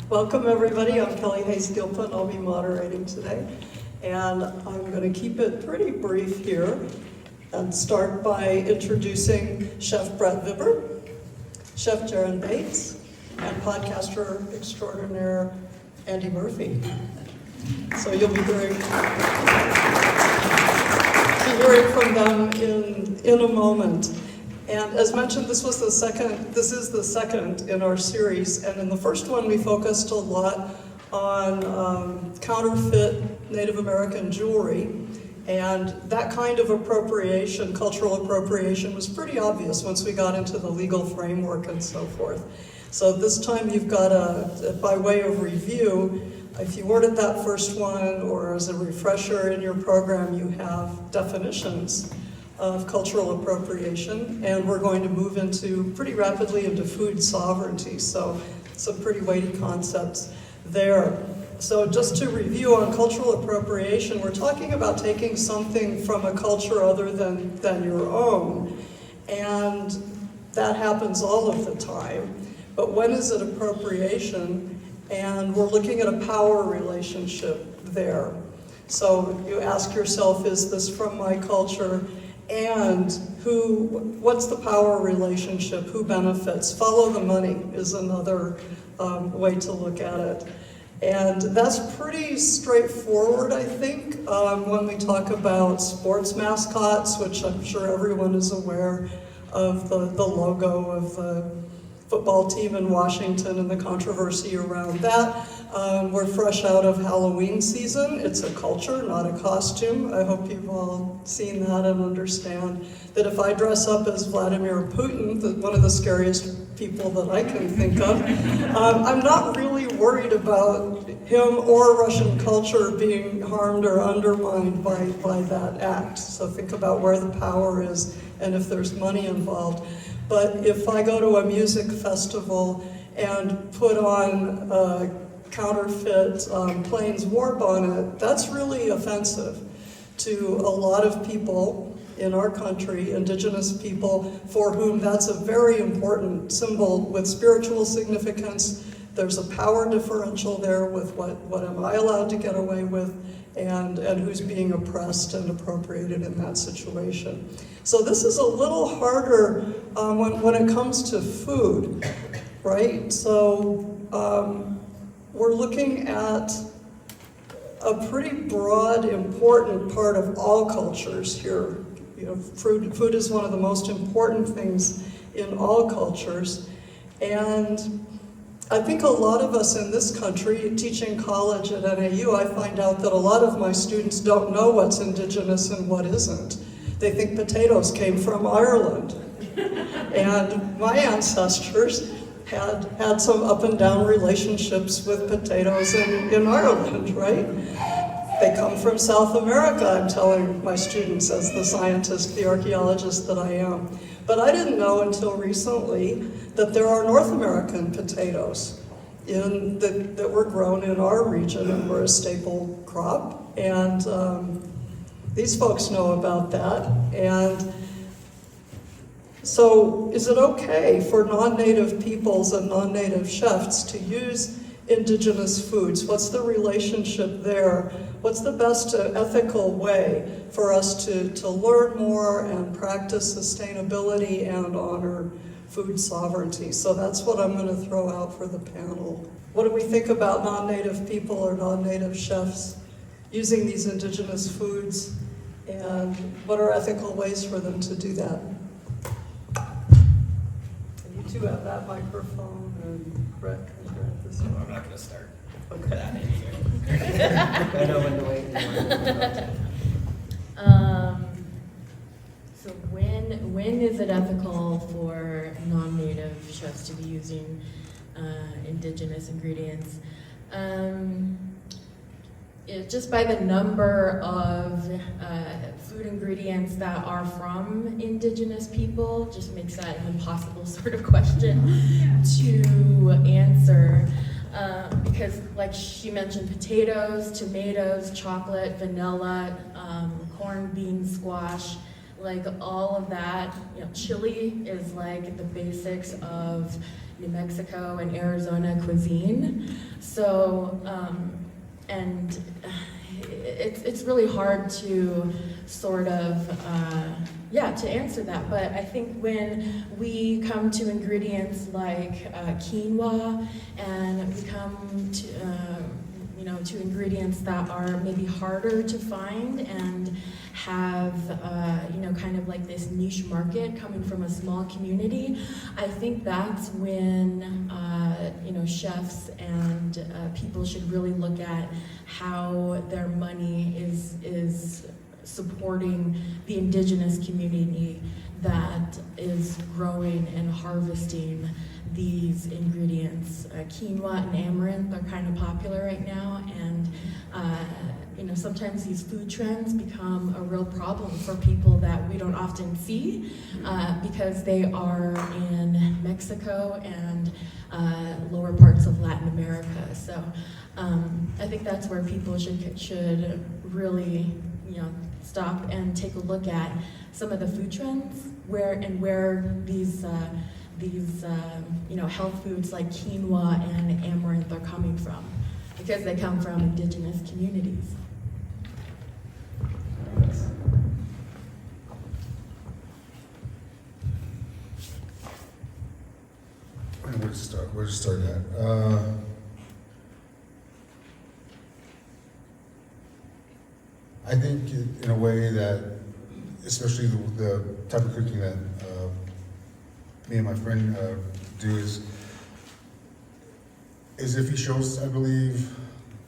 Welcome everybody, I'm Kelley Hays-Gilpin, I'll be moderating today. And I'm going to keep it pretty brief here and start by introducing Chef Brett Vibber, Chef Jaren Bates, and podcaster extraordinaire Andi Murphy. So you'll be hearing from them in a moment. And as mentioned, this is the second in our series, and in the first one we focused a lot on counterfeit Native American jewelry, and that kind of appropriation, cultural appropriation, was pretty obvious once we got into the legal framework and so forth. So this time you've got by way of review, if you weren't at that first one, or as a refresher in your program, you have definitions of cultural appropriation, and we're going to move pretty rapidly into food sovereignty, so some pretty weighty concepts there. So just to review on cultural appropriation, we're talking about taking something from a culture other than your own, and that happens all of the time. But when is it appropriation? And we're looking at a power relationship there. So you ask yourself, is this from my culture? And what's the power relationship? Who benefits? Follow the money is another way to look at it. And that's pretty straightforward, I think, when we talk about sports mascots, which I'm sure everyone is aware of the logo of the football team in Washington and the controversy around that. We're fresh out of Halloween season. It's a culture, not a costume. I hope you've all seen that and understand that if I dress up as Vladimir Putin, one of the scariest people that I can think of, I'm not really worried about him or Russian culture being harmed or undermined by that act. So think about where the power is and if there's money involved. But if I go to a music festival and put on counterfeit Plains War bonnet, that's really offensive to a lot of people in our country, Indigenous people, for whom that's a very important symbol with spiritual significance. There's a power differential there with what am I allowed to get away with and who's being oppressed and appropriated in that situation. So this is a little harder when it comes to food, right? So we're looking at a pretty broad, important part of all cultures here. You know, food is one of the most important things in all cultures. And I think a lot of us in this country, teaching college at NAU, I find out that a lot of my students don't know what's Indigenous and what isn't. They think potatoes came from Ireland. And my ancestors had some up and down relationships with potatoes in Ireland, right? They come from South America, I'm telling my students as the scientist, the archaeologist that I am. But I didn't know until recently that there are North American potatoes that were grown in our region and were a staple crop. And these folks know about that. And so is it okay for non-native peoples and non-native chefs to use Indigenous foods? What's the relationship there? What's the best ethical way for us to learn more and practice sustainability and honor food sovereignty? So that's what I'm going to throw out for the panel. What do we think about non-native people or non-native chefs using these Indigenous foods? And what are ethical ways for them to do that? And you two have that microphone, and Brett, can you grab this one? I'm not going to start. Okay. I know when to wait. So when is it ethical for non-native chefs to be using Indigenous ingredients? Just by the number of food ingredients that are from Indigenous people just makes that an impossible sort of question to answer. Because like she mentioned, potatoes, tomatoes, chocolate, vanilla, corn, beans, squash, like all of that, you know, chili is like the basics of New Mexico and Arizona cuisine. So, and it's really hard to sort of, to answer that. But I think when we come to ingredients like quinoa, and we come to, to ingredients that are maybe harder to find and have, kind of like this niche market coming from a small community, I think that's when, chefs and people should really look at how their money is supporting the indigenous community that is growing and harvesting these ingredients. Quinoa and amaranth are kind of popular right now, and sometimes these food trends become a real problem for people that we don't often see because they are in Mexico and lower parts of Latin America. So I think that's where people should really stop and take a look at some of the food trends where these health foods like quinoa and amaranth are coming from, because they come from indigenous communities. Where to start at? I think in a way that, especially the type of cooking that me and my friend do is if he shows, I believe,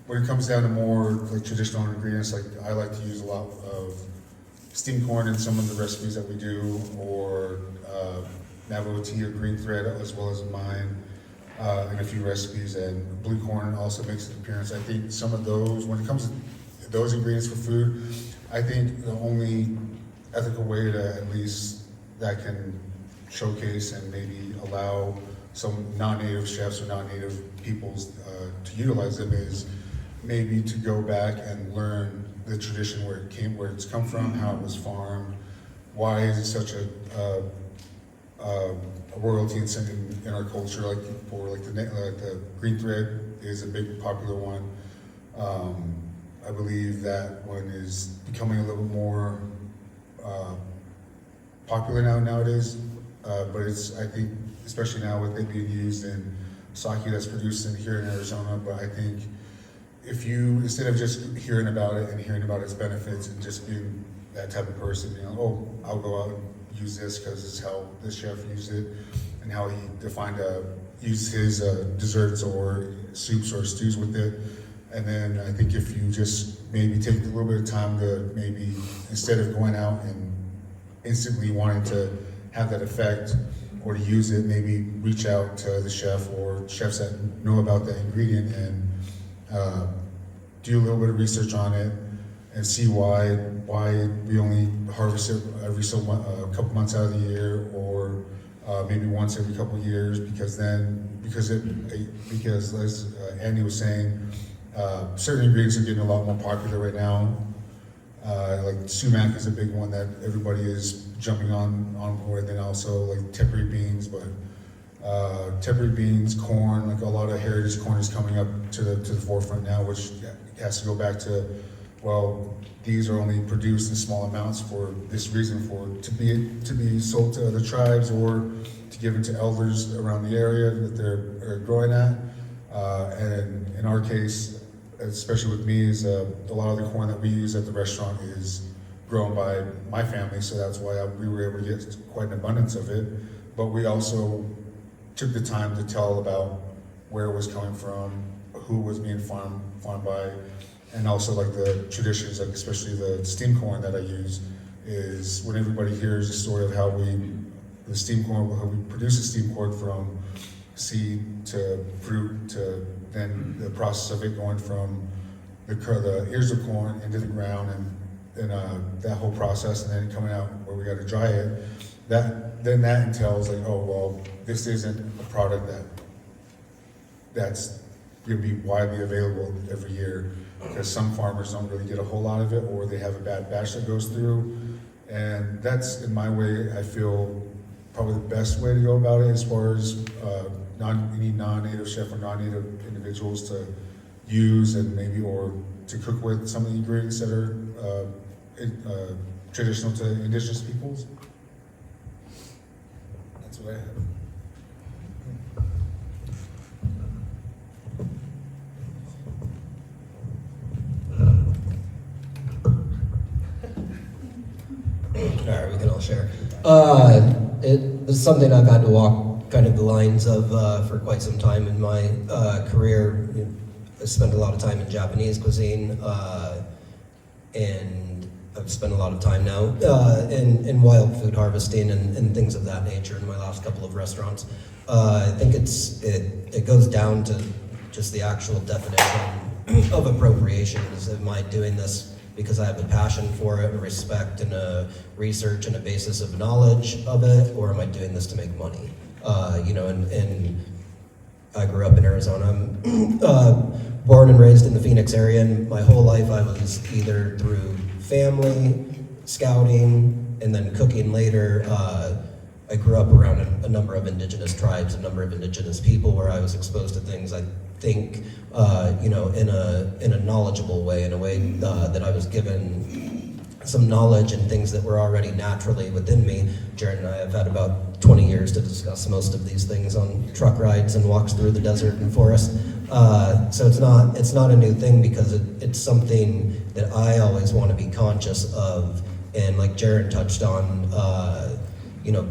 when it comes down to more like traditional ingredients, like I like to use a lot of steamed corn in some of the recipes that we do, or Navajo tea or green thread, as well as mine, in a few recipes, and blue corn also makes an appearance. I think some of those, when it comes to those ingredients for food, I think the only ethical way to at least that can showcase and maybe allow some non-native chefs or non-native peoples to utilize them is maybe to go back and learn the tradition where it's come from, how it was farmed, why is it such a royalty in our culture, like the green thread is a big popular one. I believe that one is becoming a little more popular nowadays, but I think, especially now with it being used in sake that's produced here in Arizona, but I think if you, instead of just hearing about it and hearing about its benefits and just being that type of person, I'll go out and use this because it's how this chef used it and how he used his desserts or soups or stews with it. And then I think if you just maybe take a little bit of time to maybe, instead of going out and instantly wanting to have that effect or to use it, maybe reach out to the chef or chefs that know about that ingredient and do a little bit of research on it and see why we only harvest it every a couple months out of the year, or maybe once every couple of years, because as Andi was saying, certain ingredients are getting a lot more popular right now. Like sumac is a big one that everybody is jumping on board. Then also like tempeh beans, but tempeh beans, corn, like a lot of heritage corn is coming up to the forefront now, which has to go back to, well, these are only produced in small amounts for this reason, to be sold to other tribes or to give it to elders around the area that they're growing at. And in our case, especially with me, is a lot of the corn that we use at the restaurant is grown by my family, so that's why we were able to get quite an abundance of it. But we also took the time to tell about where it was coming from, who was being farmed by, and also like the traditions, like especially the steamed corn that I use, is when everybody hears the story of how we produce the steamed corn from seed to fruit to then the process of it going from the ears of corn into the ground and that whole process, and then coming out where we got to dry it. That entails like, oh well, this isn't a product that's going to be widely available every year, because some farmers don't really get a whole lot of it, or they have a bad batch that goes through, And that's, in my way, I feel probably the best way to go about it as far as any non-native chef or non-native individuals to use and maybe or to cook with some of the ingredients that are traditional to indigenous peoples. That's what I have. All right, we can all share. It's something I've had to walk kind of the lines of for quite some time in my career. I spent a lot of time in Japanese cuisine, and I've spent a lot of time now in wild food harvesting and things of that nature in my last couple of restaurants. I think it goes down to just the actual definition of appropriation. Am I doing this because I have a passion for it, a respect and a research and a basis of knowledge of it, or am I doing this to make money? And I grew up in Arizona. I'm born and raised in the Phoenix area, and my whole life I was either through family, scouting, and then cooking later. I grew up around a number of indigenous tribes, a number of indigenous people, where I was exposed to things I think, in a knowledgeable way, in a way that I was given some knowledge and things that were already naturally within me. Jaren and I have had about 20 years to discuss most of these things on truck rides and walks through the desert and forest. So it's not a new thing, because it's something that I always want to be conscious of. And like Jaren touched on,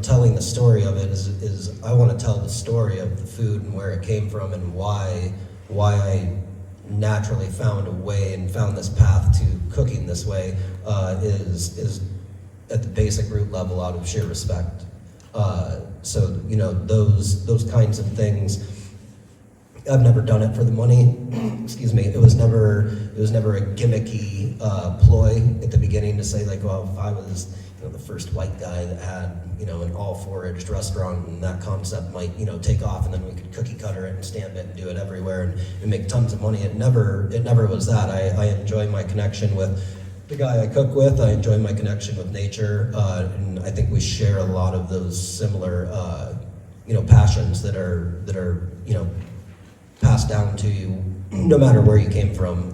telling the story of it is I want to tell the story of the food and where it came from and why I naturally found a way and found this path to cooking this way is at the basic root level out of sheer respect. So those kinds of things. I've never done it for the money. Excuse me. It was never a gimmicky ploy at the beginning to say like, well, if I was the first white guy that had an all-foraged restaurant, and that concept might take off, and then we could cookie cutter it and stamp it and do it everywhere and make tons of money. It never was that. I enjoy my connection with the guy I cook with. I enjoy my connection with nature, and I think we share a lot of those similar passions that are passed down to you no matter where you came from.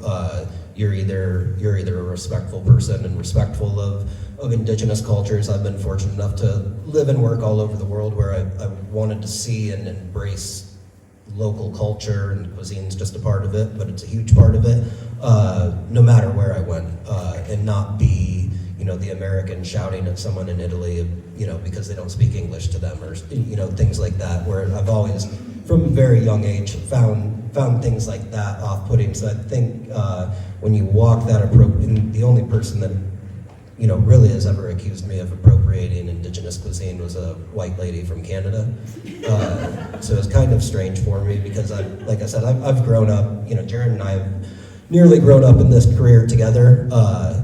You're either a respectful person and respectful of indigenous cultures. I've been fortunate enough to live and work all over the world, where I wanted to see and embrace local culture, and cuisine's just a part of it, but it's a huge part of it, no matter where I went, and not be the American shouting at someone in Italy because they don't speak English to them, or things like that, where I've always from a very young age found things like that off-putting. So I think when you walk that and the only person that really has ever accused me of appropriating indigenous cuisine was a white lady from Canada. So it's kind of strange for me, because like I said, I've grown up, Jaren and I have nearly grown up in this career together,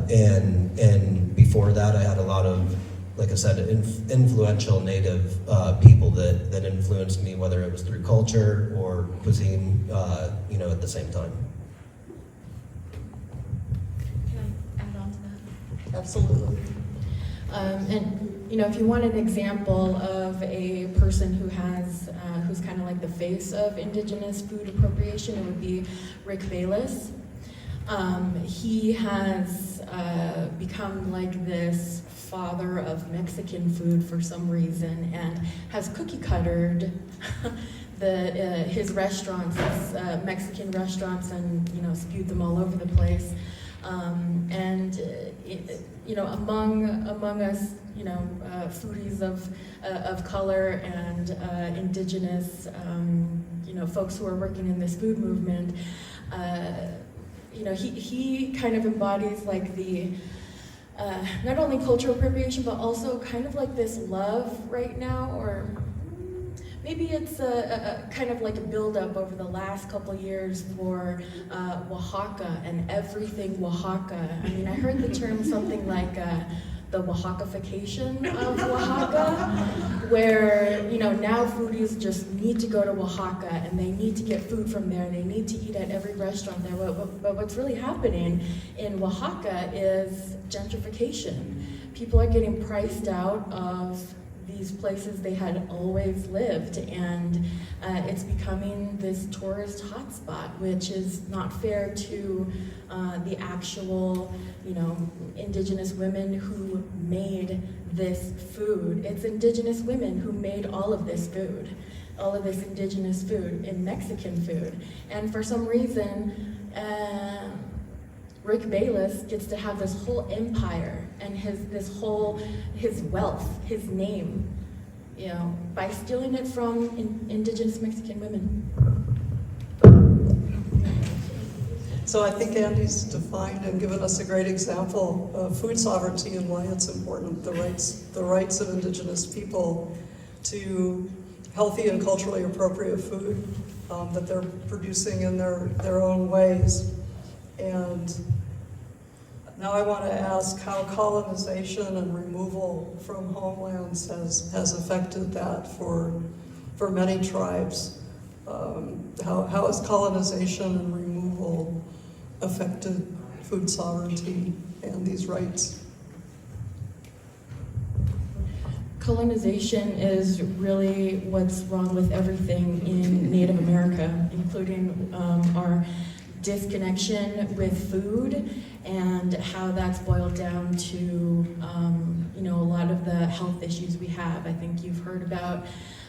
and before that I had a lot of, like I said, influential native people that influenced me, whether it was through culture or cuisine, at the same time. Can I add on to that? Absolutely. And if you want an example of a person who has, who's kind of like the face of indigenous food appropriation, it would be Rick Bayless. He has become like this father of Mexican food for some reason, and has cookie cuttered his restaurants, his Mexican restaurants, and spewed them all over the place. Among us, foodies of color and indigenous, folks who are working in this food movement, he kind of embodies like the not only cultural appropriation, but also kind of like this love right now, or maybe it's a kind of like a buildup over the last couple years for Oaxaca and everything Oaxaca. I mean, I heard the term something like the Oaxacification of Oaxaca, where now foodies just need to go to Oaxaca and they need to get food from there and they need to eat at every restaurant there. But what's really happening in Oaxaca is gentrification. people are getting priced out of these places they had always lived, and it's becoming this tourist hotspot, which is not fair to the actual, Indigenous women who made this food. It's Indigenous women who made all of this food, all of this Indigenous food and Mexican food. And for some reason, Rick Bayless gets to have this whole empire and his wealth, his name, by stealing it from Indigenous Mexican women. So I think Andi's defined and given us a great example of food sovereignty and why it's important, the rights of Indigenous people to healthy and culturally appropriate food that they're producing in their own ways. And now I want to ask how colonization and removal from homelands has affected that for many tribes. How has colonization and removal affected food sovereignty and these rights? Colonization is really what's wrong with everything in Native America, including our disconnection with food and how that's boiled down to a lot of the health issues we have. I think you've heard about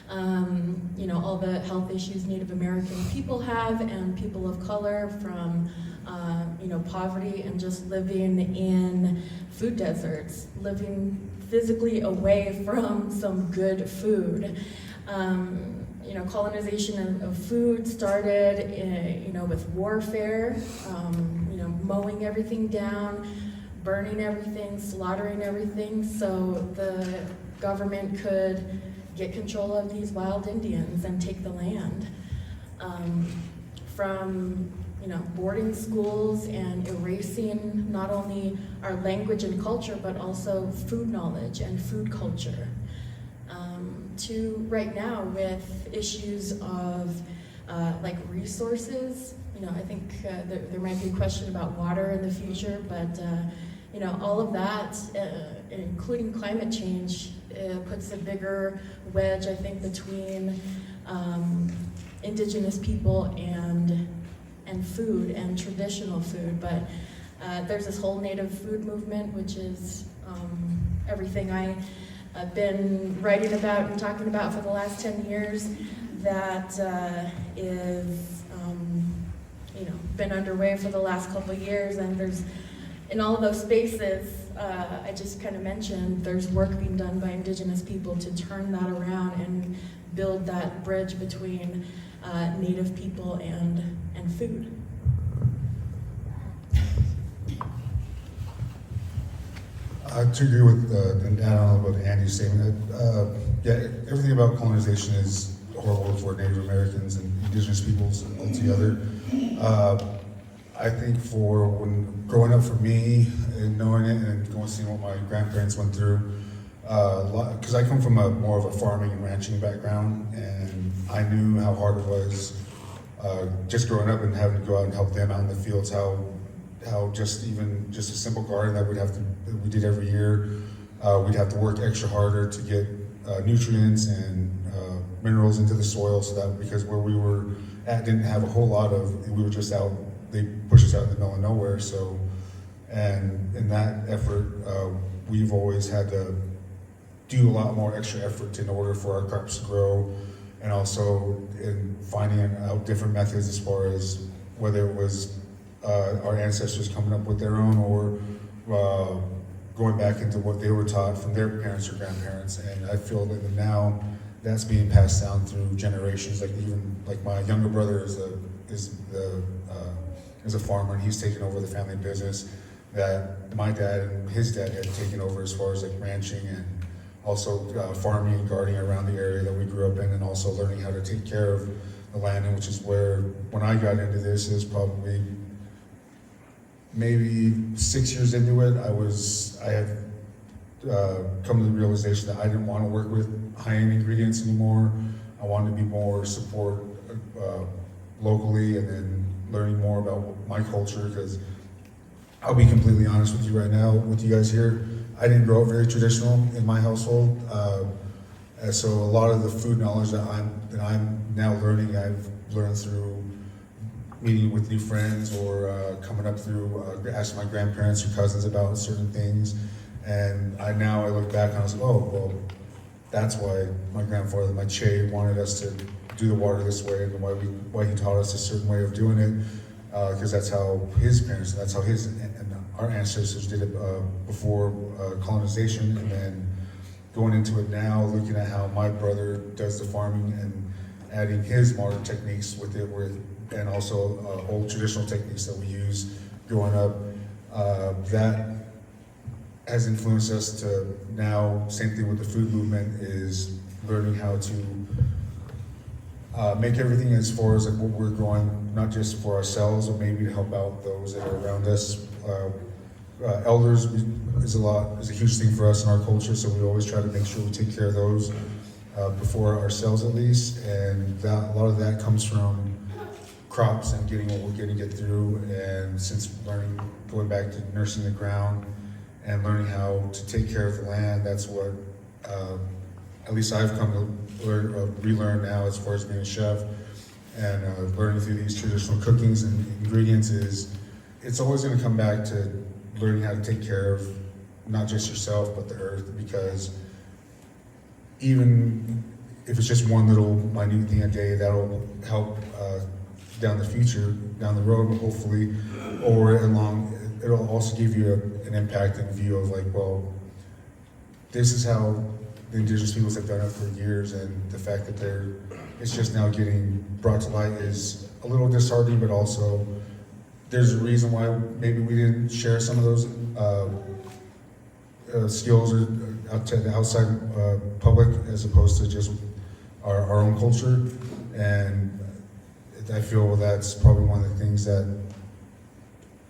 all the health issues Native American people have and people of color from poverty and just living in food deserts, living physically away from some good food. Colonization of food started, with warfare, mowing everything down, burning everything, slaughtering everything, so the government could get control of these wild Indians and take the land. From boarding schools and erasing not only our language and culture, but also food knowledge and food culture. To right now with issues of resources. I think there might be a question about water in the future, but all of that, including climate change, puts a bigger wedge, I think, between Indigenous people and food and traditional food. But there's this whole Native food movement, which is everything I've been writing about and talking about for the last 10 years that is been underway for the last couple of years. And there's, in all of those spaces I just kind of mentioned, there's work being done by Indigenous people to turn that around and build that bridge between Native people and food. To agree with, and add on what Andi's saying, everything about colonization is horrible for Native Americans and Indigenous peoples altogether. I think for when growing up for me and knowing it and going seeing what my grandparents went through, because I come from more of a farming and ranching background, and I knew how hard it was just growing up and having to go out and help them out in the fields, how just a simple garden that we did every year, we'd have to work extra harder to get nutrients and minerals into the soil, so that because where we were at didn't have a whole lot of, we were just out, they pushed us out in the middle of nowhere. So, and in that effort, we've always had to do a lot more extra effort in order for our crops to grow, and also in finding out different methods as far as whether it was our ancestors coming up with their own, or going back into what they were taught from their parents or grandparents. And I feel that now that's being passed down through generations. Like my younger brother is a farmer, and he's taken over the family business that my dad and his dad had taken over, as far as ranching and also farming and gardening around the area that we grew up in, and also learning how to take care of the land, which is where, when I got into this, is probably maybe 6 years into it, I had come to the realization that I didn't want to work with high-end ingredients anymore. I wanted to be more support locally, and then learning more about my culture, because I'll be completely honest with you right now, with you guys here, I didn't grow up very traditional in my household. And so a lot of the food knowledge that I'm now learning, I've learned through meeting with new friends or coming up through asking my grandparents or cousins about certain things. And now I look back and I was like, oh, well, that's why my grandfather, my Che, wanted us to do the water this way, and why he taught us a certain way of doing it, because that's how his parents, that's how his and our ancestors did it before colonization. And then going into it now, looking at how my brother does the farming and adding his modern techniques with it, and also old traditional techniques that we use growing up, that has influenced us to now, same thing with the food movement, is learning how to make everything as far as like what we're growing, not just for ourselves, but maybe to help out those that are around us. Elders is a huge thing for us in our culture, so we always try to make sure we take care of those before ourselves at least, and a lot of that comes from crops and getting what we're getting to get through, and since going back to nursing the ground and learning how to take care of the land, that's what at least I've come to relearn now as far as being a chef, and learning through these traditional cookings and ingredients is, it's always going to come back to learning how to take care of not just yourself but the earth, because even if it's just one little minute thing a day, that'll help down the road, but hopefully, or it'll also give you an impact and a view of like, well, this is how the indigenous peoples have done it for years, and the fact that it's just now getting brought to light is a little disheartening, but also there's a reason why maybe we didn't share some of those skills out to the outside public, as opposed to just our own culture. And I feel that's probably one of the things that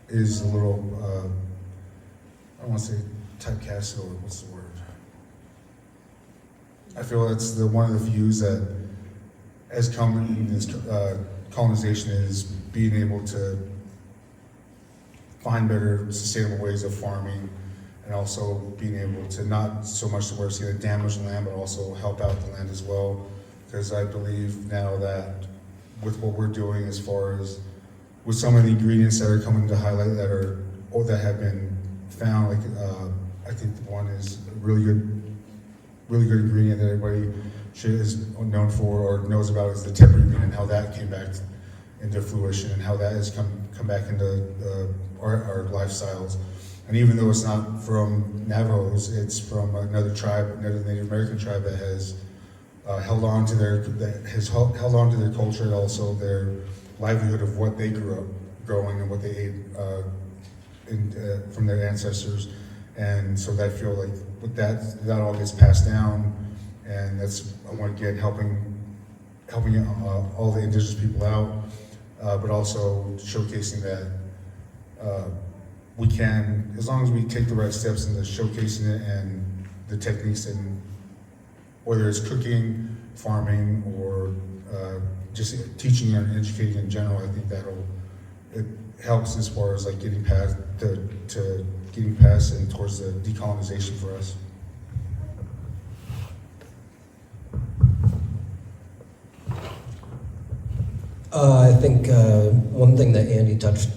is a little, I don't want to say typecast, or what's the word? I feel that's one of the views that has come in this colonization, is being able to find better sustainable ways of farming, and also being able to not so much to where it's going to damage the land, but also help out the land as well. Because I believe now that with what we're doing, as far as with some of the ingredients that are coming to highlight that have been found, like I think one is a really good ingredient that everybody is known for or knows about is the taproot, and how that came back into fruition, and how that has come back into our lifestyles. And even though it's not from Navajos, it's from another Native American tribe that has held on to their culture, and also their livelihood of what they grew up growing and what they ate from their ancestors. And so I feel like with that all gets passed down, and that's, I want to get helping all the indigenous people out, but also showcasing that we can, as long as we take the right steps into showcasing it and the techniques, and whether it's cooking, farming, or just teaching and educating in general, I think it helps as far as like getting past and towards the decolonization for us. I think one thing that Andi touched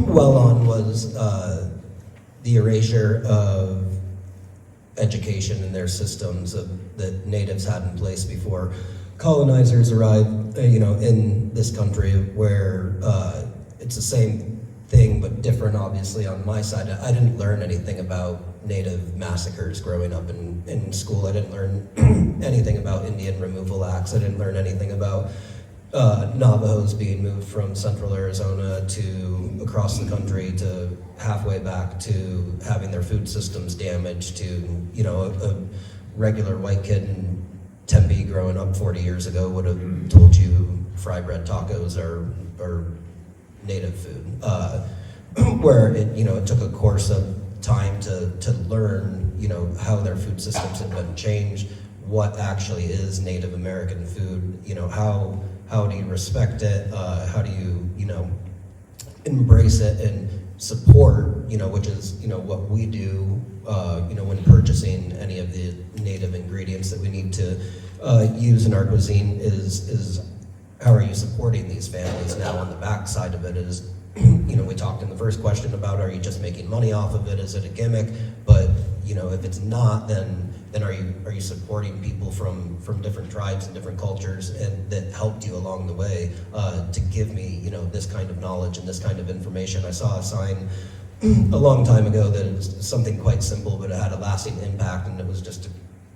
well on was the erasure of education in their systems that natives had in place before colonizers arrived, in this country, where it's the same thing but different. Obviously, on my side, I didn't learn anything about native massacres growing up in school. I didn't learn anything about Indian removal acts. I didn't learn anything about Navajos being moved from central Arizona to across the country to halfway back to having their food systems damaged to, a regular white kid in Tempe growing up 40 years ago would have told you fry bread tacos are native food. Where it took a course of time to learn, how their food systems had been changed, what actually is Native American food, how do you respect it? How do you, embrace it and support, which is, what we do, when purchasing any of the native ingredients that we need to use in our cuisine is how are you supporting these families? Now on the back side of it is, we talked in the first question about, are you just making money off of it? Is it a gimmick? But, if it's not, then are you supporting people from different tribes and different cultures and that helped you along the way to give me, this kind of knowledge and this kind of information? I saw a sign a long time ago that it was something quite simple, but it had a lasting impact, and it was just a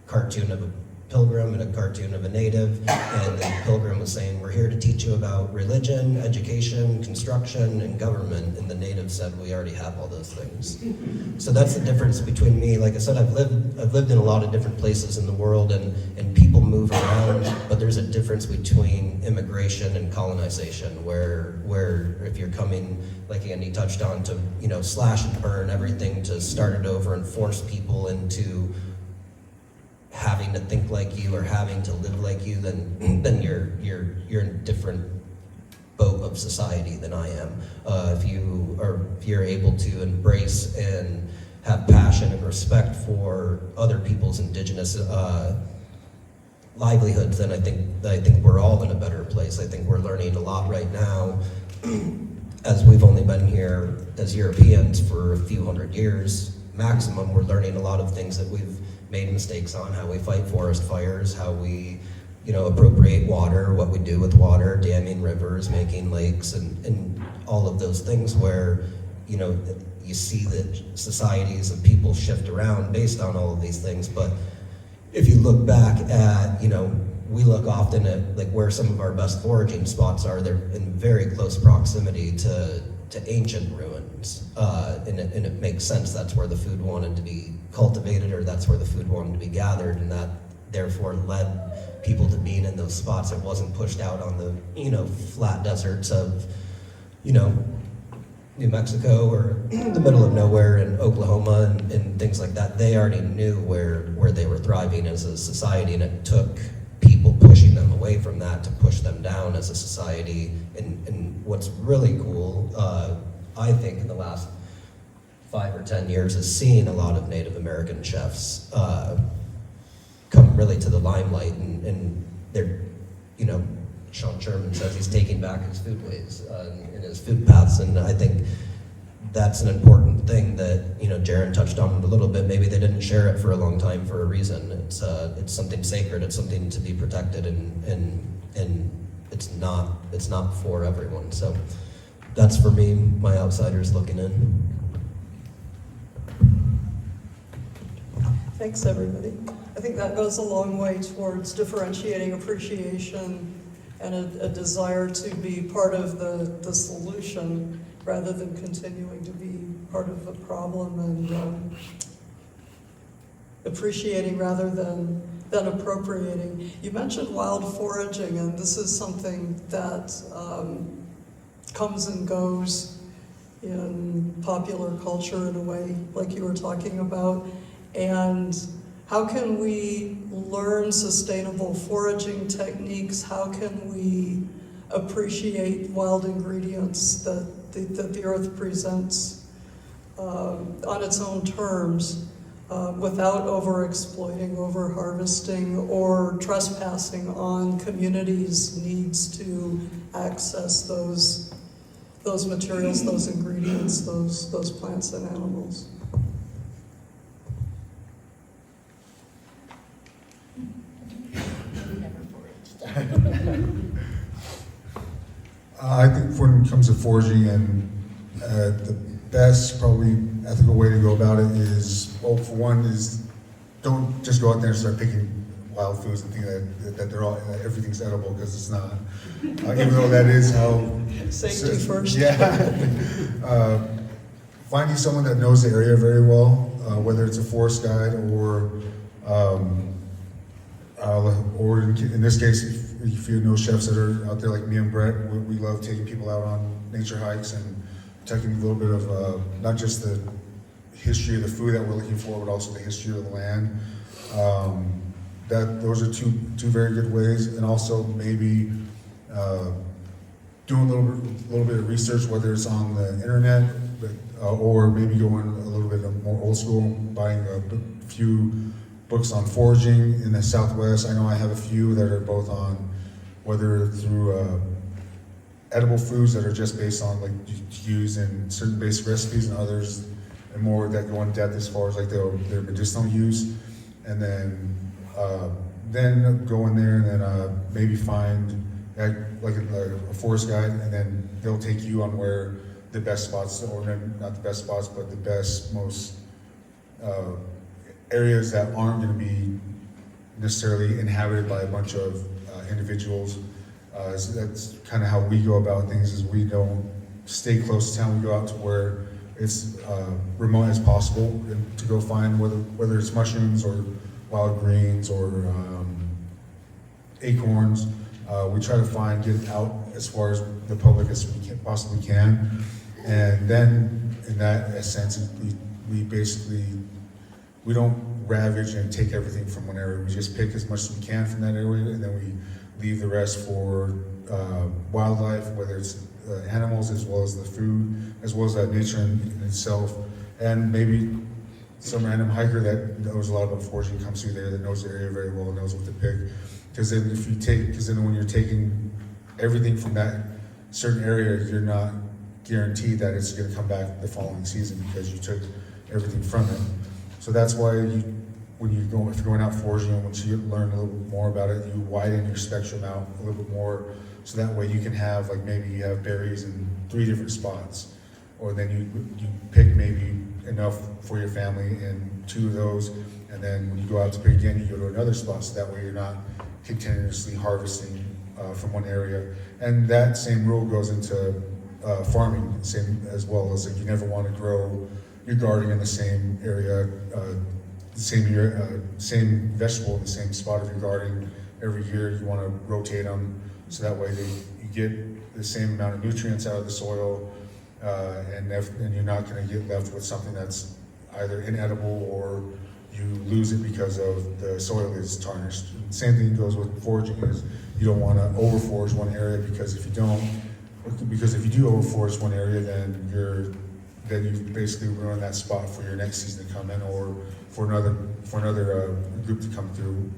cartoon of a pilgrim and a cartoon of a native, and the pilgrim was saying, we're here to teach you about religion, education, construction, and government, and the native said, we already have all those things. So that's the difference between me. Like I said, I've lived in a lot of different places in the world, and people move around, but there's a difference between immigration and colonization, where if you're coming, like Andi touched on, to slash and burn everything to start it over and force people into having to think like you or having to live like you, then you're in a different boat of society than I am. If you're able to embrace and have passion and respect for other people's Indigenous livelihoods, then I think we're all in a better place. I think we're learning a lot right now, as we've only been here as Europeans for a few hundred years maximum. We're learning a lot of things that we've made mistakes on, how we fight forest fires, how we, appropriate water, what we do with water, damming rivers, making lakes, and all of those things where, you see that societies and people shift around based on all of these things. But if you look back at, we look often at like where some of our best foraging spots are. They're in very close proximity to ancient ruins, and it makes sense. That's where the food wanted to be cultivated, or that's where the food wanted to be gathered, and that therefore led people to being in those spots. It wasn't pushed out on the flat deserts of New Mexico or the middle of nowhere in Oklahoma and things like that. They already knew where they were thriving as a society, and it took people pushing them away from that to push them down as a society. And what's really cool, I think, in the last 5 or 10 years is seeing a lot of Native American chefs come really to the limelight, and they're, Sean Sherman says he's taking back his foodways and his food paths, and I think that's an important thing that, Jaren touched on it a little bit. Maybe they didn't share it for a long time for a reason. It's something sacred, it's something to be protected, and it's not for everyone. So that's, for me, my outsiders looking in. Thanks, everybody. I think that goes a long way towards differentiating appreciation and a desire to be part of the solution rather than continuing to be part of the problem, and appreciating rather than appropriating. You mentioned wild foraging, and this is something that comes and goes in popular culture in a way, like you were talking about. And how can we learn sustainable foraging techniques? How can we appreciate wild ingredients that the earth presents on its own terms without over-exploiting, over-harvesting, or trespassing on communities' needs to access those materials, those ingredients, those plants and animals? I think when it comes to foraging, and the best, probably ethical way to go about it is, well, for one, is don't just go out there and start picking wild foods and think that that everything's edible, because it's not. Even though that is how safety first. Yeah. Finding someone that knows the area very well, whether it's a forest guide or in this case, if you know chefs that are out there like me and Brett, we love taking people out on nature hikes and taking a little bit of not just the history of the food that we're looking for, but also the history of the land. Those are two very good ways, and also maybe doing a little bit of research, whether it's on the internet but, or maybe going a little bit more old school, buying a few books on foraging in the Southwest. I know I have a few that are both on, whether through edible foods that are just based on like use in certain basic recipes, and others and more that go in depth as far as like their medicinal use, and then go in there and then maybe find like a forest guide, and then they'll take you on where the best spots, or not the best spots, but the best, most areas that aren't going to be necessarily inhabited by a bunch of individuals. So that's kind of how we go about things, is we don't stay close to town. We go out to where it's remote as possible, and to go find whether it's mushrooms or wild greens or acorns. We try to get out as far as the public as we possibly can. And then in that sense, we basically, we don't ravage and take everything from one area. We just pick as much as we can from that area, and then we leave the rest for wildlife, whether it's animals as well as the food, as well as nature in itself. And maybe some random hiker that knows a lot about foraging comes through there, that knows the area very well, knows what to pick. Because then when you're taking everything from that certain area, you're not guaranteed that it's going to come back the following season, because you took everything from it. So that's why if you're going out foraging, and once you learn a little bit more about it, you widen your spectrum out a little bit more, so that way you can have, like, maybe you have berries in 3 different spots, or then you pick maybe enough for your family in 2 of those, and then when you go out to pick again, you go to another spot, so that way you're not continuously harvesting from one area. And that same rule goes into farming, same as well, as like you never want to grow your garden in the same area, same vegetable in the same spot of your garden every year. You want to rotate them, so that way you get the same amount of nutrients out of the soil, and you're not going to get left with something that's either inedible or you lose it because of the soil is tarnished. And same thing goes with foraging, is you don't want to over forage one area, because if you do over forage one area, then you basically ruin that spot for your next season to come in, or for another group to come through.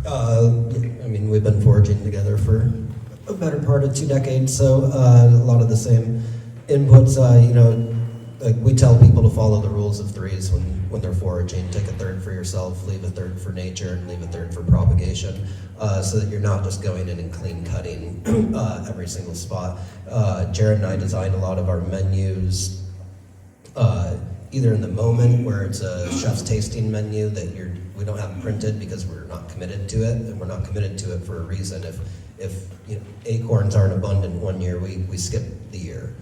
I mean, we've been foraging together for a better part of 2 decades, so a lot of the same inputs. Like we tell people to follow the rules of 3s when they're foraging. Take a third for yourself, leave a third for nature, and leave a third for propagation, so that you're not just going in and clean cutting every single spot. Jaren and I design a lot of our menus either in the moment, where it's a chef's tasting menu that we don't have printed because we're not committed to it, and we're not committed to it for a reason. If acorns aren't abundant one year, we skip the year.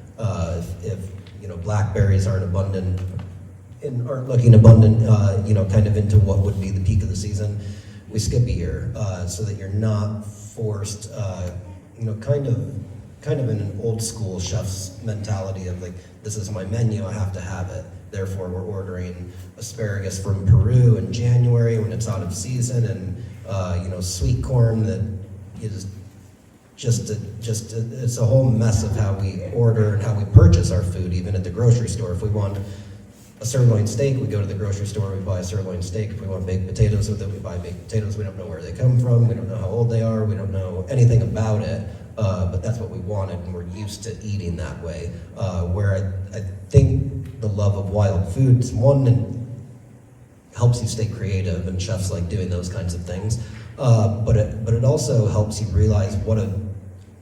If blackberries aren't looking abundant, kind of into what would be the peak of the season, we skip a year, so that you're not forced, kind of in an old school chef's mentality of like, this is my menu, I have to have it. Therefore, we're ordering asparagus from Peru in January when it's out of season, and sweet corn that is it's a whole mess of how we order and how we purchase our food, even at the grocery store. If we want a sirloin steak, we go to the grocery store, we buy a sirloin steak. If we want baked potatoes with it, we buy baked potatoes. We don't know where they come from, we don't know how old they are, we don't know anything about it, but that's what we wanted, and we're used to eating that way. Where I think the love of wild foods, one, helps you stay creative, and chefs like doing those kinds of things, but it also helps you realize what an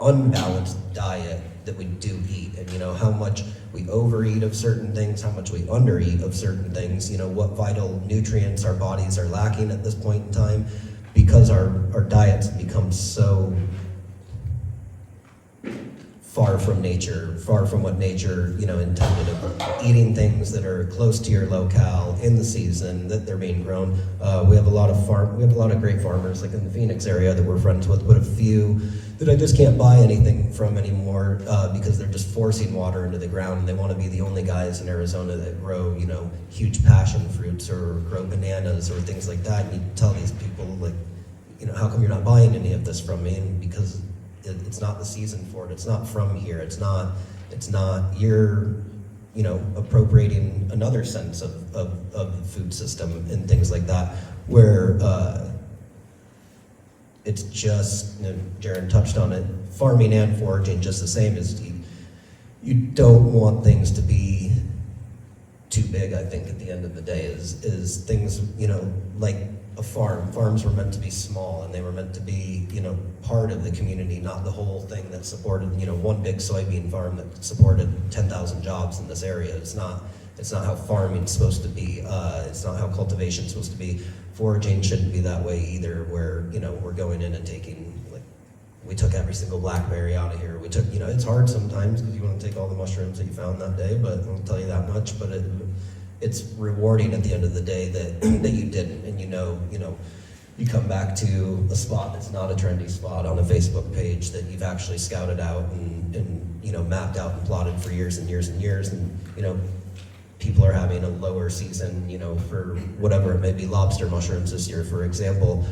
unbalanced diet that we do eat, and how much we overeat of certain things, how much we undereat of certain things, what vital nutrients our bodies are lacking at this point in time, because our diets become so far from nature, far from what nature, intended, of eating things that are close to your locale in the season that they're being grown. We have a lot of great farmers, like in the Phoenix area, that we're friends with, but a few that I just can't buy anything from anymore, because they're just forcing water into the ground, and they want to be the only guys in Arizona that grow, huge passion fruits or grow bananas or things like that. And you tell these people, like, how come you're not buying any of this from me? And because it's not the season for it. It's not from here. It's not you're, you know, appropriating another sense of the food system and things like that, where it's just, you know, Jaren touched on it, farming and foraging just the same as you don't want things to be too big. I think at the end of the day is things, you know, like a farm. Farms were meant to be small, and they were meant to be, you know, part of the community, not the whole thing that supported, you know, one big soybean farm that supported 10,000 jobs in this area. It's not how farming's supposed to be. It's not how cultivation's supposed to be. Foraging shouldn't be that way either, where, you know, we're going in and taking, like, we took every single blackberry out of here. We took, you know, it's hard sometimes because you want to take all the mushrooms that you found that day, but I'll tell you that much. But it's rewarding at the end of the day that you didn't, and you know, you come back to a spot that's not a trendy spot on a Facebook page that you've actually scouted out and you know, mapped out and plotted for years and years and years, and, you know, people are having a lower season, you know, for whatever it may be, lobster mushrooms this year, for example.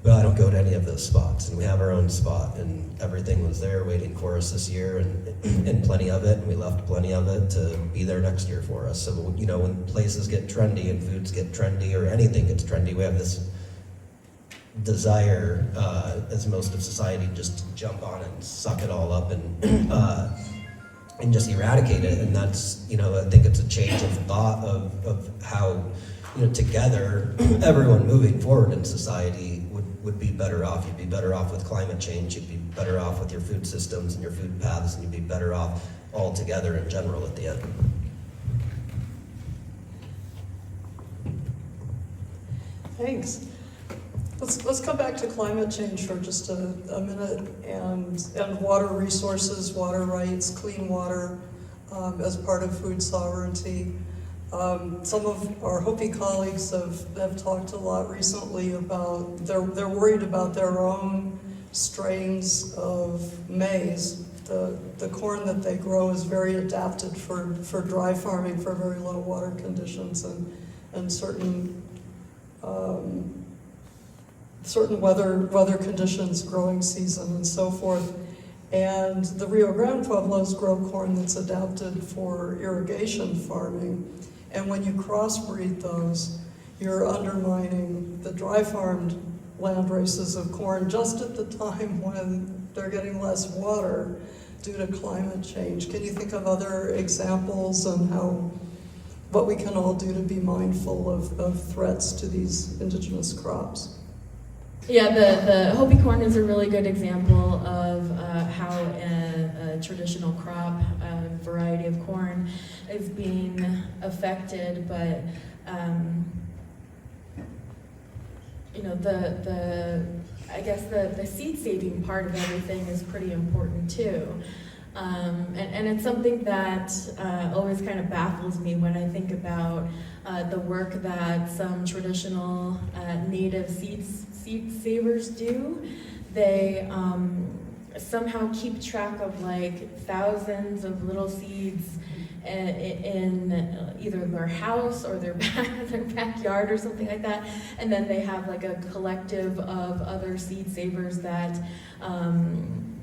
But I don't go to any of those spots, and we have our own spot, and everything was there waiting for us this year, and plenty of it, and we left plenty of it to be there next year for us. So, you know, when places get trendy and foods get trendy or anything gets trendy, we have this desire, as most of society, just to jump on it and suck it all up and just eradicate it. And that's, you know, I think it's a change of thought of how, you know, together, everyone moving forward in society would be better off. You'd be better off with climate change, you'd be better off with your food systems and your food paths, and you'd be better off all together in general at the end. Thanks. Let's come back to climate change for just a minute, and water resources, water rights, clean water as part of food sovereignty. Some of our Hopi colleagues have talked a lot recently about they're worried about their own strains of maize. The corn that they grow is very adapted for dry farming, for very low water conditions and certain weather conditions, growing season, and so forth. And the Rio Grande Pueblos grow corn that's adapted for irrigation farming. And when you crossbreed those, you're undermining the dry farmed land races of corn just at the time when they're getting less water due to climate change. Can you think of other examples and what we can all do to be mindful of threats to these indigenous crops? Yeah, the Hopi corn is a really good example of how a traditional crop, a variety of corn, is being affected. But you know, I guess the seed saving part of everything is pretty important too. And it's something that always kind of baffles me when I think about the work that some traditional native seed savers do. They somehow keep track of like thousands of little seeds in either their house or their backyard or something like that, and then they have like a collective of other seed savers that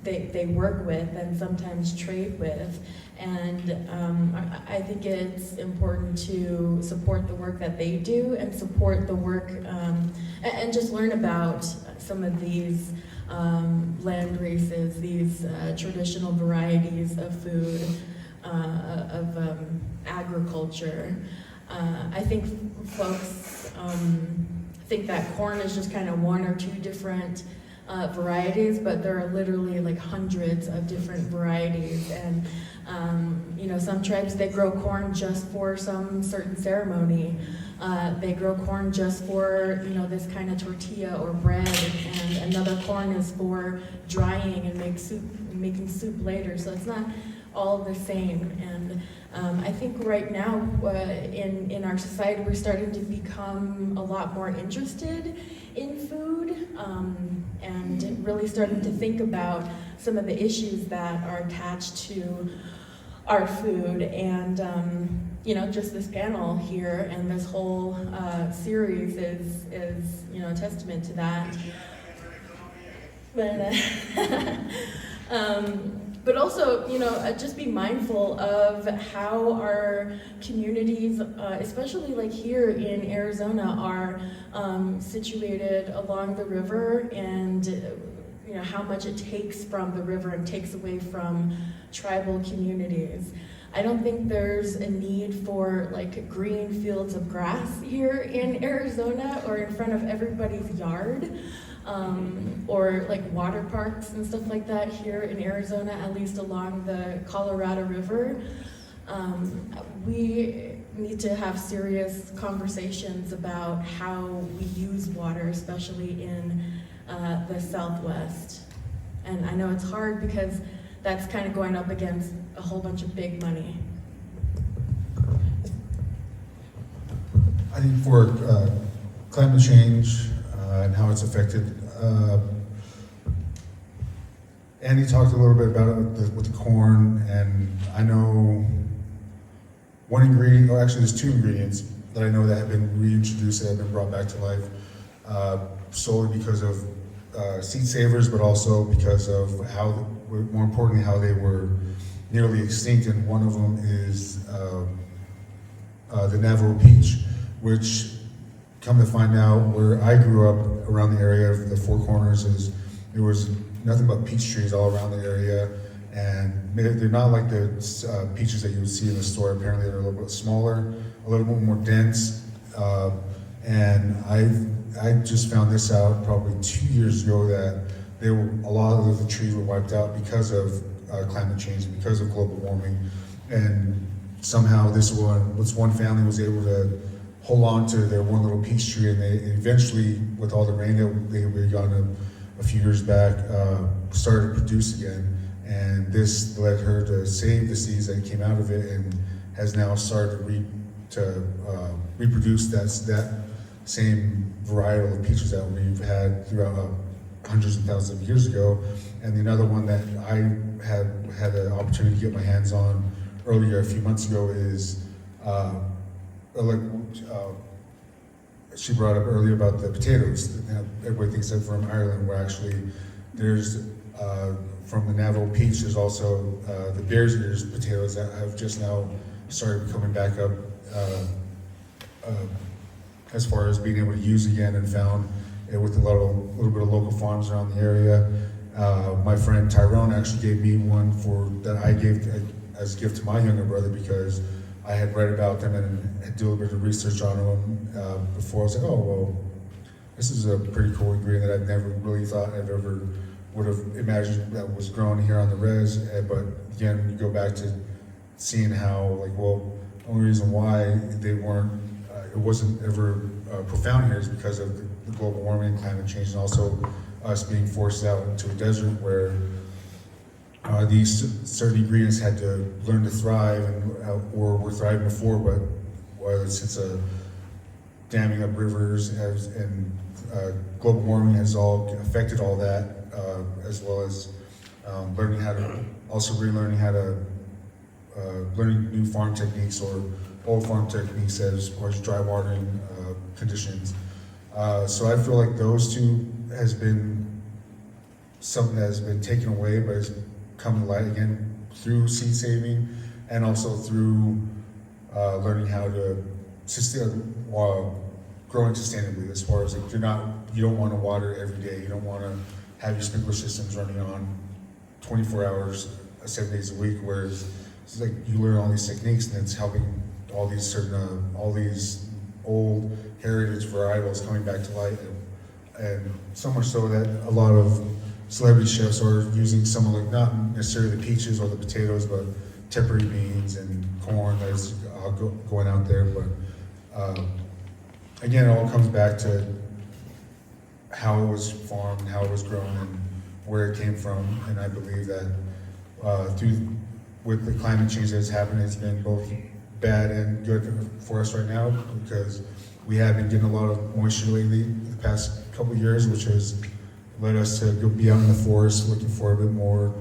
they work with and sometimes trade with. And I think it's important to support the work that they do and support the work and just learn about some of these land races, these traditional varieties of food, of agriculture. I think folks think that corn is just kind of one or two different varieties, but there are literally like hundreds of different varieties. And you know, some tribes, they grow corn just for some certain ceremony. They grow corn just for, you know, this kind of tortilla or bread, and another corn is for drying and making soup later. So it's not all the same. And I think right now in our society, we're starting to become a lot more interested in food, and really starting to think about some of the issues that are attached to our food. And you know, just this panel here and this whole series is you know, a testament to that. But also, just be mindful of how our communities, especially like here in Arizona, are situated along the river, and how much it takes from the river and takes away from tribal communities. I don't think there's a need for like green fields of grass here in Arizona or in front of everybody's yard. Or like water parks and stuff like that here in Arizona, at least along the Colorado River. We need to have serious conversations about how we use water, especially in the Southwest. And I know it's hard because that's kind of going up against a whole bunch of big money. I think for climate change and how it's affected, Andi talked a little bit about it with the corn, and I know one ingredient, or actually there's two ingredients that I know that have been reintroduced, that have been brought back to life, solely because of seed savers, but also because of how, more importantly, how they were nearly extinct. And one of them is the Navajo peach, which, come to find out, where I grew up around the area of the Four Corners, there was nothing but peach trees all around the area, and they're not like the peaches that you would see in the store. Apparently they're a little bit smaller, a little bit more dense, and I just found this out probably 2 years ago, that a lot of the trees were wiped out because of climate change, because of global warming, and somehow this one family was able to hold on to their one little peach tree, and they eventually, with all the rain that they had gotten a few years back, started to produce again. And this led her to save the seeds that came out of it, and has now started to reproduce that same varietal of peaches that we've had throughout hundreds of thousands of years ago. And another one that I had the opportunity to get my hands on earlier, a few months ago, is she brought up earlier about the potatoes. Everybody thinks they're from Ireland, where actually there's, from the Navajo peach, there's also the Bears Ears potatoes that have just now started coming back up as far as being able to use again, and found with a little bit of local farms around the area. My friend Tyrone actually gave me one that I gave as a gift to my younger brother, because I had read about them and had done a bit of research on them before. I was like, oh, well, this is a pretty cool ingredient that I've never really thought I've ever would have imagined that was grown here on the res. But again, when you go back to seeing how, the only reason why they weren't, it wasn't ever profound here is because of the global warming and climate change, and also us being forced out into a desert where these certain ingredients had to learn to thrive, or were thriving before, but since damming up rivers and global warming has all affected all that, as well as learning how to, also relearning how to, learning new farm techniques or old farm techniques as far as dry watering conditions. So I feel like those two has been something that has been taken away, but has come to light again through seed saving, and also through learning how to growing sustainably. As far as you don't want to water every day. You don't want to have your sprinkler systems running on 24 hours, 7 days a week. Whereas it's like you learn all these techniques, and it's helping all these old heritage varietals coming back to light, and so much so that a lot of celebrity chefs are using some of, not necessarily the peaches or the potatoes, but temporary beans and corn that is going out there. But again, it all comes back to how it was farmed, and how it was grown, and where it came from. And I believe that with the climate change that's happened, it's been both bad and good for us right now, because we have been getting a lot of moisture lately the past couple of years, which has led us to go be out in the forest looking for a bit more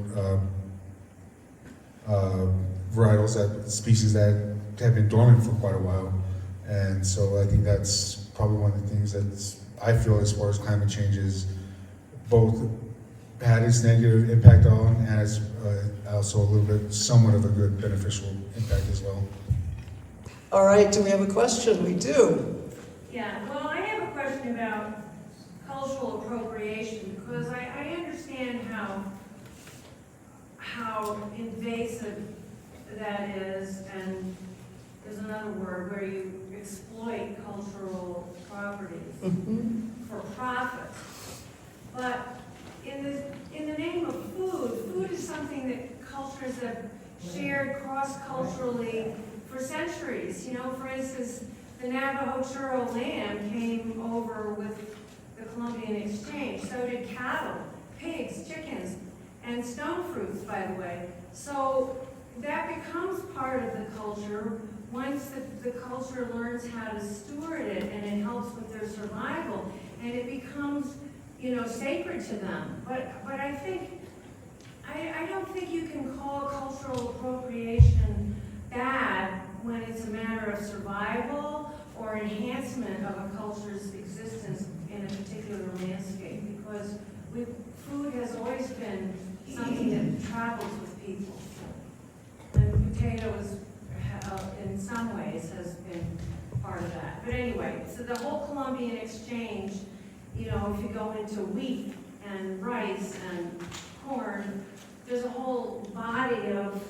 varietals, species that have been dormant for quite a while. And so I think that's probably one of the things that I feel, as far as climate change, is both had its negative impact on, and it's also a little bit, somewhat of a good beneficial impact as well. All right, do we have a question? We do. Yeah, well, I have a question about cultural appropriation, because I understand how invasive that is, and there's another word where you exploit cultural properties for profit. But in the name of food is something that cultures have shared cross-culturally for centuries. You know, for instance, the Navajo churro lamb came over with the Columbian Exchange. So did cattle, pigs, chickens, and stone fruits, by the way. So that becomes part of the culture once the culture learns how to steward it, and it helps with their survival, and it becomes, you know, sacred to them. But I don't think you can call cultural appropriation bad when it's a matter of survival or enhancement of a culture's existence in a particular landscape, because food has always been something that travels with people. And potatoes, in some ways, has been part of that. But anyway, so the whole Columbian Exchange, you know, if you go into wheat and rice and corn, there's a whole body of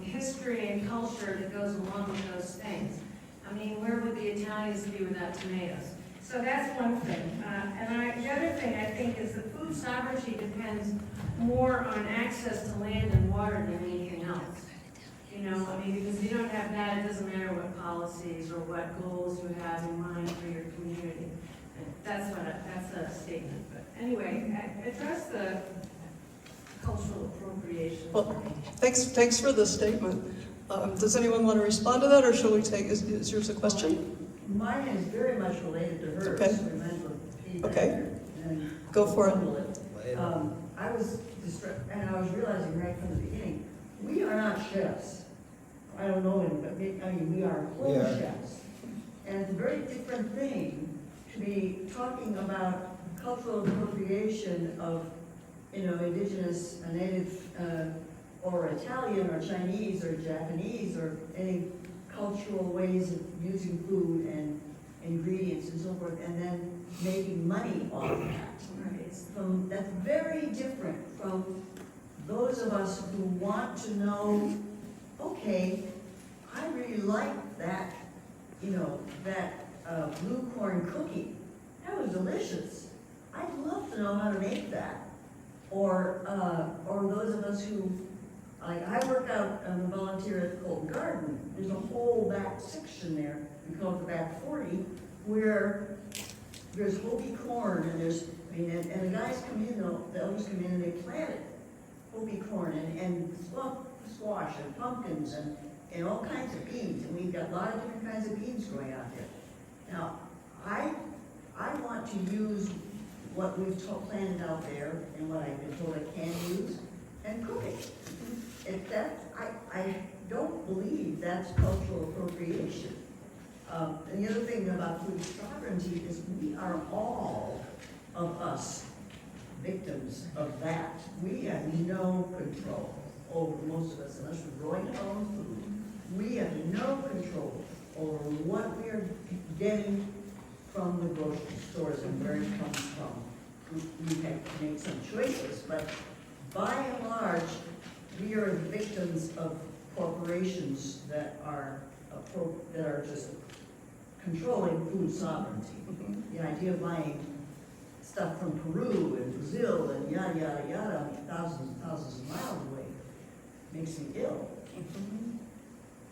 history and culture that goes along with those things. I mean, where would the Italians be without tomatoes? So that's one thing. The other thing I think is that food sovereignty depends more on access to land and water than anything else. You know, I mean, because if you don't have that, it doesn't matter what policies or what goals you have in mind for your community. And that's a statement. But anyway, address the cultural appropriation. Well, thanks for the statement. Does anyone want to respond to that, or shall we take, is yours a question? Mine is very much related to hers. Okay. So we might as well feed Okay. that and Go for it. bundle I was and I was realizing right from the beginning, we are not chefs. I don't know him, but we are home chefs. And it's a very different thing to be talking about cultural appropriation of, you know, indigenous, native, or Italian, or Chinese, or Japanese, or any cultural ways of using food and ingredients and so forth, and then making money off of that. That's very different from those of us who want to know, okay, I really like that, you know, that blue corn cookie. That was delicious. I'd love to know how to make that. Or those of us who, like, I work out and volunteer at Colton Garden. There's a whole back section there, we call it the back 40, where there's Hopi corn, and and the guys come in, the elders come in and they plant it. Hopi corn and squash and pumpkins and all kinds of beans. And we've got a lot of different kinds of beans growing out there. Now, I want to use what we've planted out there and what I've been told I can use and cook it. I don't believe that's cultural appropriation. And the other thing about food sovereignty is we are all of us victims of that. We have no control over, most of us, unless we're growing our own food. We have no control over what we are getting from the grocery stores and where it comes from. We have to make some choices, but by and large, we are the victims of corporations that are just controlling food sovereignty. The idea of buying stuff from Peru and Brazil and yada, yada, yada, thousands and thousands of miles away, makes me ill.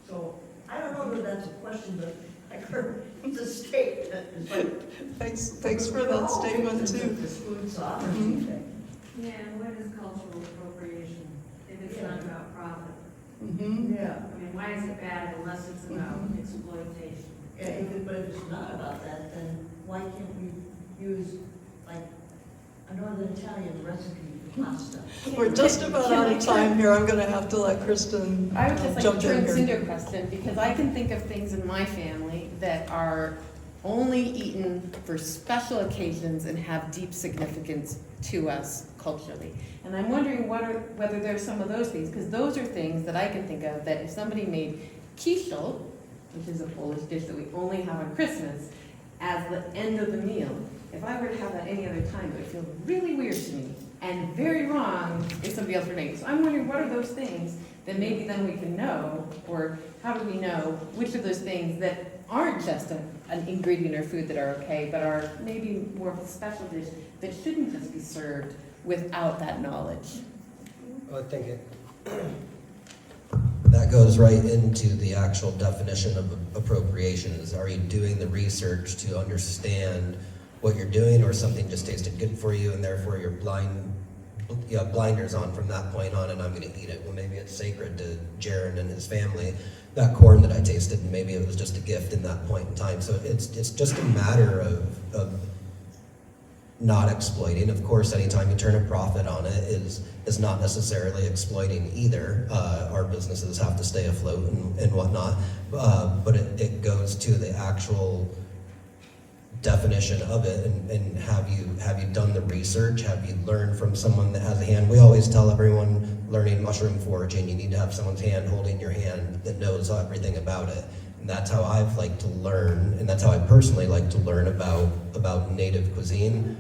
So, I don't know that that's a question, but I heard it's a statement. It's like, Thanks for that statement too. This food sovereignty thing. Yeah, and what is cultural appropriation if it's not about profit? Yeah. I mean, why is it bad unless it's about exploitation? Yeah, but if it's not about that, then why can't we use, like, a Northern Italian recipe for pasta? We're just about out of time here. I'm going to have to let Kristen I would just like jump to in transcend here. your question, because I can think of things in my family that are only eaten for special occasions and have deep significance to us culturally. And I'm wondering whether there's some of those things, because those are things that I can think of that if somebody made kishel, which is a Polish dish that we only have on Christmas, as the end of the meal, if I were to have that any other time, it would feel really weird to me and very wrong if somebody else were to make it. So I'm wondering, what are those things that maybe then we can know, or how do we know which of those things that aren't just an ingredient or food that are okay, but are maybe more of a special dish that shouldn't just be served without that knowledge? I think that goes right into the actual definition of appropriation. Is, are you doing the research to understand what you're doing, or something just tasted good for you and therefore you're blinders on from that point on, and I'm going to eat it? Well, maybe it's sacred to Jaren and his family, that corn that I tasted, and maybe it was just a gift in that point in time. So it's just a matter of not exploiting. Of course, anytime you turn a profit on it is not necessarily exploiting either. Our businesses have to stay afloat and whatnot, but it goes to the actual definition of it, and have you done the research? Have you learned from someone that has a hand? We always tell everyone learning mushroom foraging, you need to have someone's hand holding your hand that knows everything about it. And that's how I've liked to learn, and that's how I personally like to learn about native cuisine,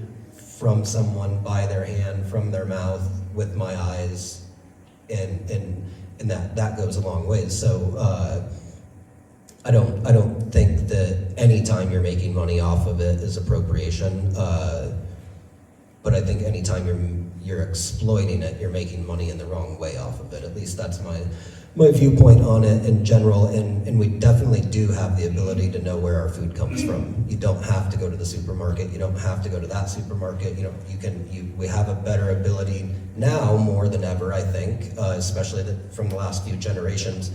from someone by their hand, from their mouth, with my eyes, and that goes a long ways. So I don't think that any time you're making money off of it is appropriation, but I think anytime you're exploiting it, you're making money in the wrong way off of it. At least that's my viewpoint on it in general, and we definitely do have the ability to know where our food comes from. You don't have to go to the supermarket. You don't have to go to that supermarket. We have a better ability now more than ever, I think, especially from the last few generations,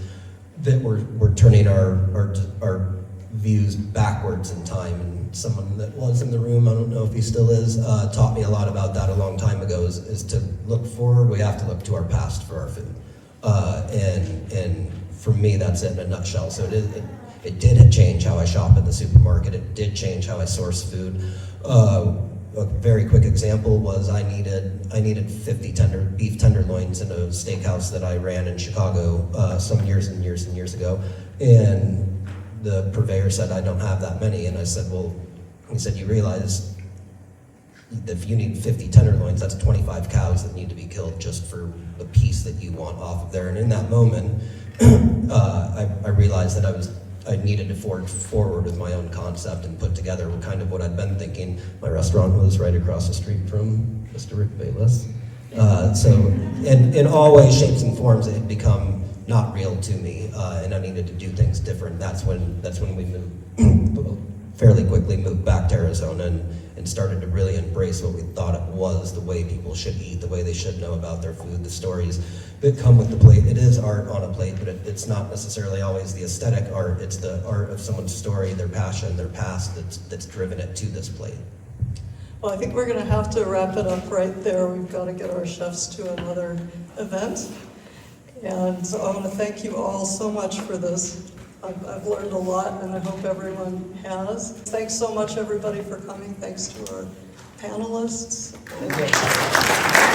that we're turning our views backwards in time. And someone that was in the room, I don't know if he still is, taught me a lot about that a long time ago, is to look forward. We have to look to our past for our food. And for me, that's it in a nutshell. So it did change how I shop at the supermarket. It did change how I source food. A very quick example was I needed 50 beef tenderloins in a steakhouse that I ran in Chicago some years and years and years ago, and the purveyor said, I don't have that many. And I said, well, he said, you realize if you need 50 tenderloins, that's 25 cows that need to be killed just for the piece that you want off of there. And in that moment, I realized that I needed to forge forward with my own concept and put together kind of what I'd been thinking. My restaurant was right across the street from Mr. Rick Bayless. So in all ways, shapes, and forms, it had become not real to me, and I needed to do things different. That's when we fairly quickly moved back to Arizona and started to really embrace what we thought it was, the way people should eat, the way they should know about their food, the stories that come with the plate. It is art on a plate, but it's not necessarily always the aesthetic art. It's the art of someone's story, their passion, their past that's driven it to this plate. Well, I think we're going to have to wrap it up right there. We've got to get our chefs to another event. And so I want to thank you all so much for this. I've learned a lot, and I hope everyone has. Thanks so much, everybody, for coming. Thanks to our panelists. Thank you.